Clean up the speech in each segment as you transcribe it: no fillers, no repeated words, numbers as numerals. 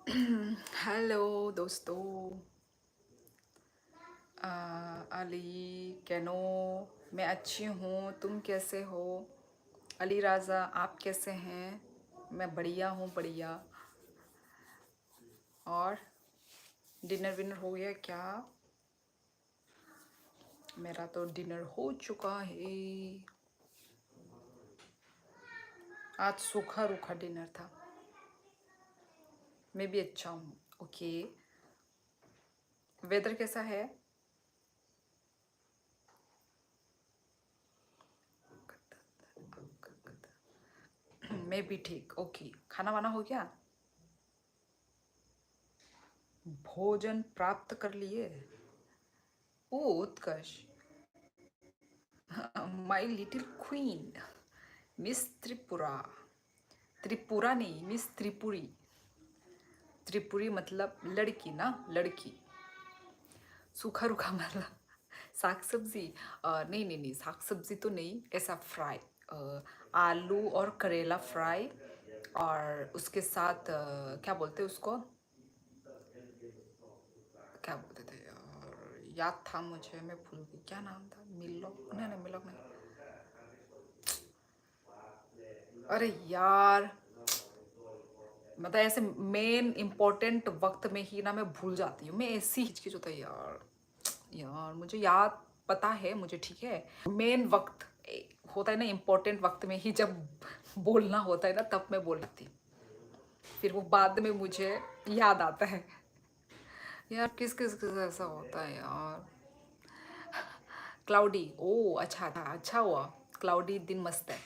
Hello दोस्तों। Ali canoe, मैं अच्छी हूँ, तुम कैसे हो? अली राजा, आप कैसे हैं? मैं बढ़िया हूँ, बढ़िया। और डिनर विनर हो गया क्या? मेरा तो डिनर हो चुका है। आज सूखा रूखा डिनर था। मैं भी अच्छा हूँ। ओके। वेदर कैसा है? मैं भी ठीक। ओके, खाना वाना हो गया? भोजन प्राप्त कर लिए? Oh Utkarsh, my little queen, Miss Tripura. Tripura नहीं, मिस त्रिपुरी। त्रिपुरी मतलब लड़की ना, लड़की। सूखा रूखा मतलब साग सब्जी। नहीं नहीं नहीं, साग सब्जी तो नहीं, ऐसा फ्राई। आलू और करेला फ्राई। और उसके साथ क्या बोलते हैं उसको, क्या बोलते थे यार, याद था मुझे, मैं भूल गई क्या नाम था। मिलोक, नहीं नहीं मिलोक नहीं। अरे यार, मतलब ऐसे मेन इम्पोर्टेंट वक्त में ही ना मैं भूल जाती हूँ। मैं ऐसी हिचकिच होता है यार। यार मुझे याद पता है मुझे, ठीक है। मेन वक्त होता है ना, इम्पोर्टेंट वक्त में ही जब बोलना होता है ना, तब मैं बोल जाती। फिर वो बाद में मुझे याद आता है। यार किस किस किस ऐसा होता है यार। क्लाउडी, ओ अच्छा था, अच्छा हुआ। क्लाउडी दिन मस्त है।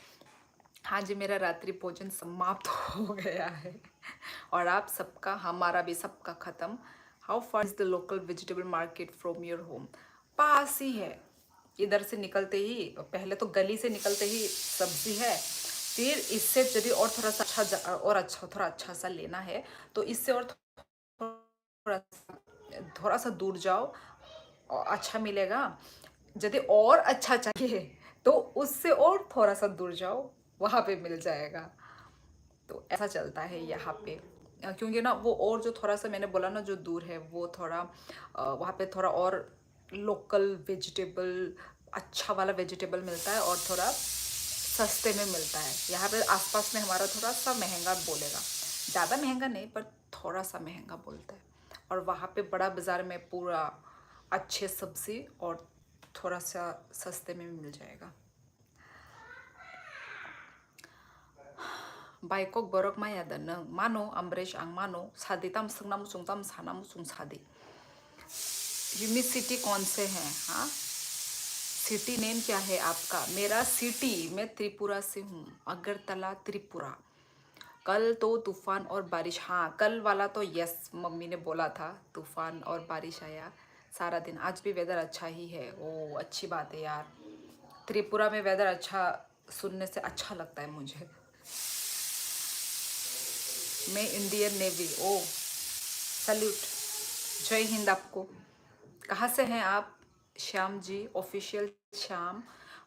हाँ जी, मेरा रात्रि भोजन समाप्त हो गया है। और आप सबका, हमारा भी सबका खत्म। How far is the local vegetable market from your home? पास ही है। इधर से निकलते ही, पहले तो गली से निकलते ही सब्जी है। फिर इससे यदि और थोड़ा सा और अच्छा, थोड़ा अच्छा सा लेना है तो इससे और थोड़ा सा दूर जाओ और अच्छा मिलेगा। यदि और अच्छा चाहिए तो उससे और थोड़ा सा दूर जाओ, वहाँ पे मिल जाएगा। तो ऐसा चलता है यहाँ पे। क्योंकि ना वो और जो थोड़ा सा मैंने बोला ना, जो दूर है वो थोड़ा वहाँ पे थोड़ा और लोकल वेजिटेबल, अच्छा वाला वेजिटेबल मिलता है और थोड़ा सस्ते में मिलता है। यहाँ पे आसपास में हमारा थोड़ा सा महंगा बोलेगा, ज़्यादा महंगा नहीं पर थोड़ा सा महंगा बोलता है। और वहाँ पे बड़ा बाज़ार में पूरा अच्छे सब्ज़ी और थोड़ा सा सस्ते में भी मिल जाएगा। बाइकok borok maya dan neng mano ambresh ang mano सादे तम संगनाम सुंगतम सानाम सुंग सादे। यूनिवर्सिटी कौन से हैं? हाँ, सिटी नेम क्या है आपका? मेरा सिटी, मैं त्रिपुरा से हूँ, अगरतला त्रिपुरा। कल तो तूफान और बारिश, हाँ कल वाला तो यस, मम्मी ने बोला था तूफान और बारिश आया सारा दिन। आज भी वेदर अच्छा ही है। ओ अच्छी बात है यार, त्रिपुरा में वेदर अच्छा सुनने से अच्छा लगता है मुझे। मैं इंडियन नेवी, ओ सल्यूट, जय हिंद आपको। कहाँ से हैं आप? श्याम जी ऑफिशियल श्याम।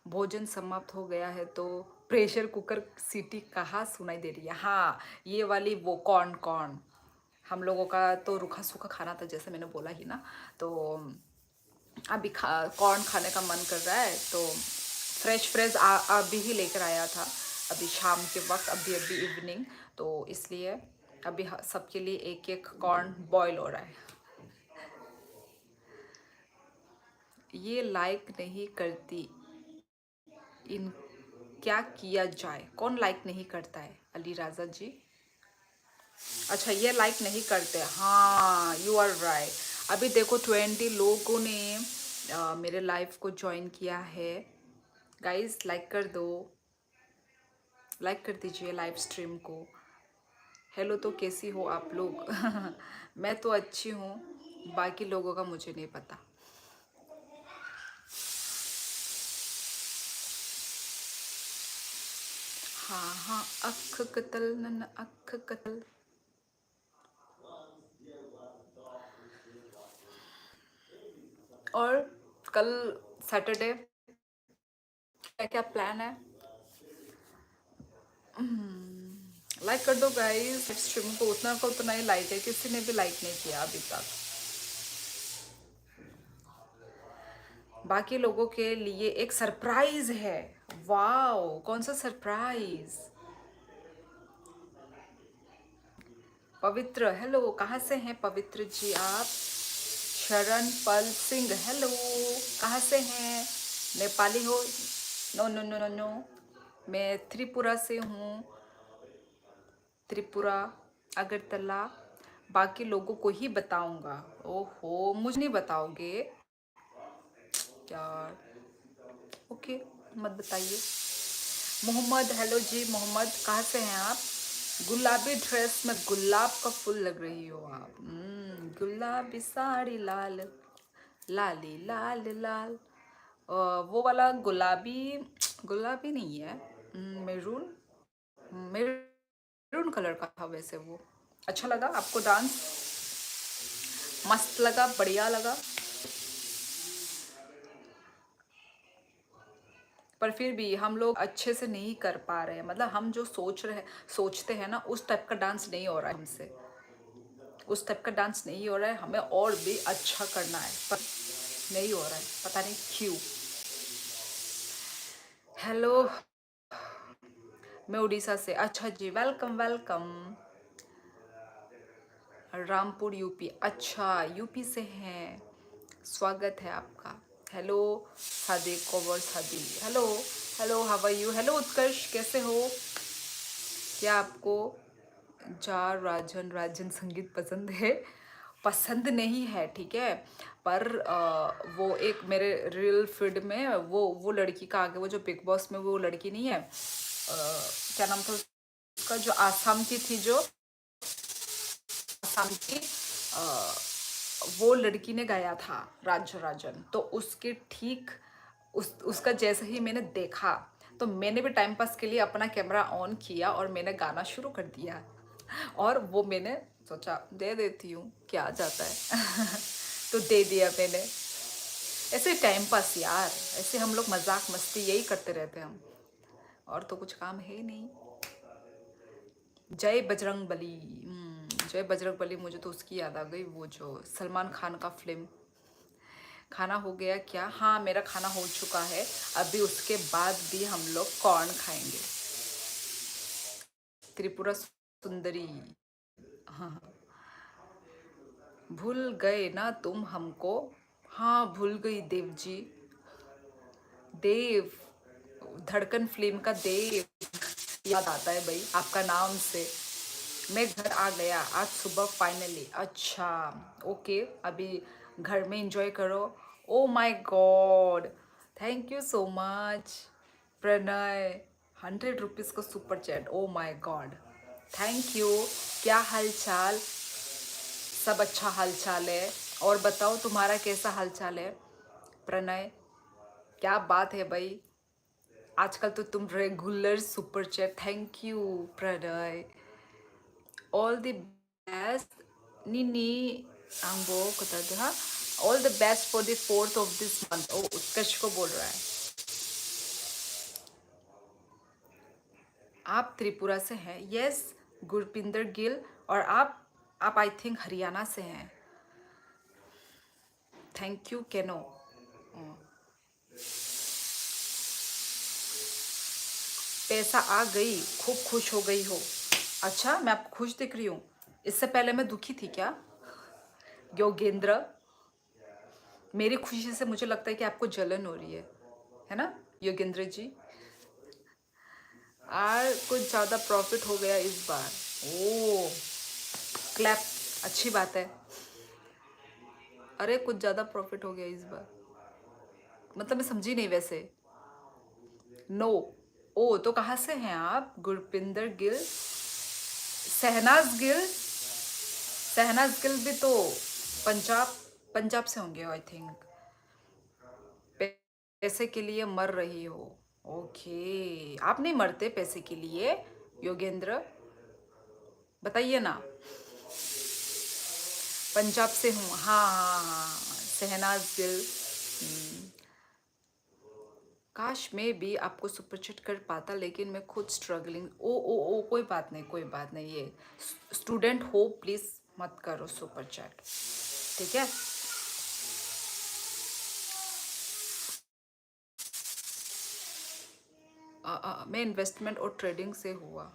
भोजन समाप्त हो गया है तो प्रेशर कुकर सीटी कहाँ सुनाई दे रही है? हाँ, ये वाली वो कॉर्न कॉर्न। हम लोगों का तो रूखा सूखा खाना था, जैसे मैंने बोला ही ना। तो अभी कॉर्न खाने का मन कर रहा है तो फ्रेश फ्रेश अभी ही लेकर आया था, अभी शाम के वक्त, अभी अभी इवनिंग। तो इसलिए अभी सबके लिए एक एक कॉर्न बॉईल हो रहा है। ये लाइक नहीं करती, इन क्या किया जाए? कौन लाइक नहीं करता है अली राजा जी? अच्छा, ये लाइक नहीं करते, हाँ यू आर राइट। अभी देखो 20 लोगों ने मेरे लाइव को ज्वाइन किया है। गाइस लाइक कर दो, लाइक कर दीजिए लाइव स्ट्रीम को। हेलो, तो कैसी हो आप लोग? मैं तो अच्छी हूँ, बाकी लोगों का मुझे नहीं पता। हाँ हाँ, अख कतल नन अख कतल। और कल सैटरडे क्या क्या प्लान है? लाइक कर दो गाइस, स्ट्रीम को उतना का उतना ही लाइक है, किसी ने भी लाइक नहीं किया अभी तक। बाकी लोगों के लिए एक सरप्राइज है। वाओ, कौन सा सरप्राइज? पवित्र, हेलो, कहाँ से हैं पवित्र जी आप? शरण पल सिंह, हेलो, कहाँ से हैं? नेपाली हो? No no no no no, मैं त्रिपुरा से हूँ, त्रिपुरा, अगरतला। बाकी लोगों को ही बताऊंगा। ओहो, मुझे नहीं बताओगे यार? ओके, मत बताइए। मोहम्मद, हेलो जी मोहम्मद, कहाँ से हैं आप? गुलाबी ड्रेस में गुलाब का फूल लग रही हो आप। गुलाबी साड़ी लाल, लाली लाल लाल। वो वाला गुलाबी, गुलाबी नहीं है, मेरून, मेरून कलर का था वैसे वो। अच्छा लगा आपको डांस? मस्त लगा, बढ़िया लगा? पर फिर भी हम लोग अच्छे से नहीं कर पा रहे हैं, मतलब हम जो सोचते हैं ना, उस टाइप का डांस नहीं हो रहा है हमसे। उस टाइप का डांस नहीं हो रहा है, हमें और भी अच्छा करना है, पर नहीं हो रहा है, पता नहीं क्यों। हेलो, मैं उड़ीसा से। अच्छा जी, वेलकम वेलकम। रामपुर यूपी, अच्छा यूपी से हैं, स्वागत है आपका। Hello Sadi Kowar Sadi, hello, hello how are you? Hello Utkarsh, कैसे हो? क्या आपको जा राजन राजन संगीत पसंद है? पसंद नहीं है, ठीक है, पर वो एक मेरे रियल फीड में वो लड़की का आगे, वो जो बिग बॉस में वो लड़की नहीं है, क्या नाम था उसका, जो आसाम की थी, जो आसाम की, वो लड़की ने गाया था राज राजन, तो उसके ठीक उसका जैसे ही मैंने देखा, तो मैंने भी टाइम पास के लिए अपना कैमरा ऑन किया और मैंने गाना शुरू कर दिया। और वो मैंने सोचा दे देती हूँ, क्या जाता है। तो दे दिया मैंने, ऐसे टाइम पास यार, ऐसे हम लोग मजाक मस्ती यही करते रहते हैं हम, और तो कुछ काम है ही नहीं। जय बजरंग बली, जय बजरंग बली, मुझे तो उसकी याद आ गई, वो जो सलमान खान का फिल्म। खाना हो गया क्या? हाँ, मेरा खाना हो चुका है। अभी उसके बाद भी हम लोग कॉर्न खाएंगे। त्रिपुरा सुंदरी, हाँ हाँ। भूल गए ना तुम हमको? हाँ, भूल गई देव जी। देव, धड़कन फिल्म का देव याद आता है भाई आपका नाम से। मैं घर आ गया आज सुबह फाइनली। अच्छा, ओके, अभी घर में एंजॉय करो। Oh my God, thank you so much Pranay, 100 rupees का super chat. Oh my God, thank you. क्या हाल चाल? सब अच्छा हाल चाल है। और बताओ तुम्हारा कैसा हाल चाल है प्रणय? क्या बात है भाई, आजकल तो तुम regular super chat. Thank you Pranay, all the best. निनी आंगो कता हाँ, all the best for the 4th of this month। Oh, Utkarsh को बोल रहा है। आप त्रिपुरा से हैं? यस, गुरपिंदर गिल। और आप आई थिंक हरियाणा से हैं। थैंक यू केनो। पैसा आ गई, खूब खुश हो गई हो? अच्छा, मैं आपको खुश दिख रही हूँ? इससे पहले मैं दुखी थी क्या योगेंद्र? मेरी खुशी से मुझे लगता है कि आपको जलन हो रही है ना योगेंद्र जी? और कुछ ज़्यादा प्रॉफिट हो गया इस बार। ओ, क्लैप, अच्छी बात है। अरे कुछ ज़्यादा प्रॉफिट हो गया इस बार, मतलब मैं समझी नहीं वैसे। नो, ओ तो कहाँ से हैं आप? गुरपिंदर गिल, शहनाज गिल। शहनाज गिल भी तो पंजाब, पंजाब से होंगे आई थिंक। पैसे के लिए मर रही हो? ओके, आप नहीं मरते पैसे के लिए योगेंद्र, बताइए ना। पंजाब से हूँ, हाँ हाँ हाँ हाँ, शहनाज गिल। काश मैं भी आपको सुपर चैट कर पाता, लेकिन मैं खुद स्ट्रगलिंग। ओ कोई बात नहीं, कोई बात नहीं। ये स्टूडेंट हो, प्लीज मत करो सुपर चैट, ठीक है। मैं इन्वेस्टमेंट और ट्रेडिंग से हुआ।